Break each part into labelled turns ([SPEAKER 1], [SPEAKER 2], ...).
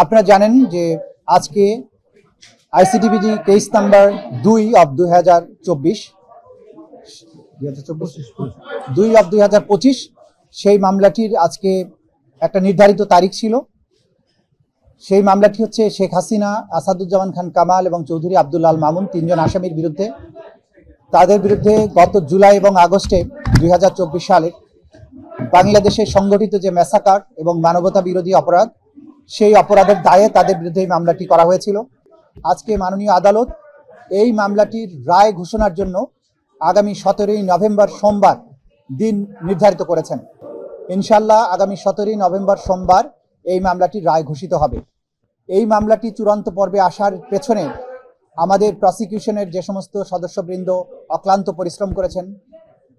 [SPEAKER 1] আপনারা জানেন যে আজকে আইসিটিবিজি কেস নাম্বার 2/2025 সেই মামলাটির আজকে একটা নির্ধারিত তারিখ ছিল। সেই মামলাটি হচ্ছে শেখ হাসিনা, আসাদুজ্জামান খান কামাল এবং চৌধুরী আব্দুল আল মামুন, তিনজন আসামির বিরুদ্ধে। তাদের বিরুদ্ধে গত জুলাই এবং আগস্টে 2024 সালে বাংলাদেশে সংগঠিত যে ম্যাসাকার এবং মানবতা বিরোধী অপরাধ, সেই অপরাধের দায়ে তাদের বিরুদ্ধে এই মামলাটি করা হয়েছিল। আজকে মাননীয় আদালত এই মামলাটির রায় ঘোষণার জন্য আগামী 17ই নভেম্বর সোমবার দিন নির্ধারিত করেছেন। ইনশাল্লাহ আগামী 17ই নভেম্বর সোমবার এই মামলাটির রায় ঘোষিত হবে। এই মামলাটি চূড়ান্ত পর্বে আসার পেছনে আমাদের প্রসিকিউশনের যে সমস্ত সদস্যবৃন্দ অক্লান্ত পরিশ্রম করেছেন,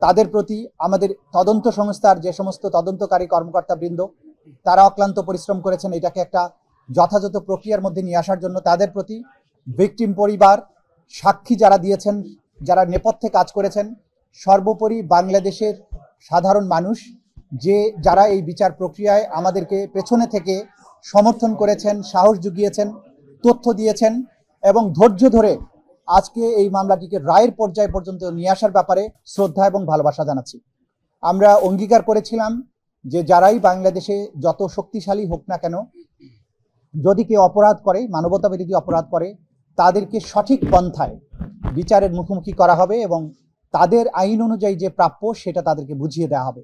[SPEAKER 1] তাদের প্রতি আমাদের তদন্ত সংস্থার যে সমস্ত তদন্তকারী কর্মকর্তাবৃন্দ তারা অক্লান্ত পরিশ্রম করেছেন এটাকে একটা যথাযথ প্রক্রিয়ার মধ্যে নিয়ে আসার জন্য, তাদের প্রতি ভিকটিম পরিবার, সাক্ষী যারা দিয়েছেন, যারা নেপথ্যে কাজ করেছেন, সর্বোপরি বাংলাদেশের সাধারণ মানুষ যারা এই বিচার প্রক্রিয়ায় আমাদেরকে পেছনে থেকে সমর্থন করেছেন, সাহস জুগিয়েছেন, তথ্য দিয়েছেন এবং ধৈর্য ধরে আজকে এই মামলাটিকে রায়ের পর্যায় পর্যন্ত নিয়ে আসার ব্যাপারে শ্রদ্ধা এবং ভালোবাসা জানাচ্ছি। আমরা অঙ্গীকার করেছিলাম যে যারাই বাংলাদেশে যত শক্তিশালী হোক না কেন, যদি কেউ অপরাধ করে, মানবতা বিরোধী অপরাধ করে, তাদেরকে সঠিক পন্থায় বিচারের মুখোমুখি করা হবে এবং তাদের আইন অনুযায়ী যে প্রাপ্য সেটা তাদেরকে বুঝিয়ে দেওয়া হবে।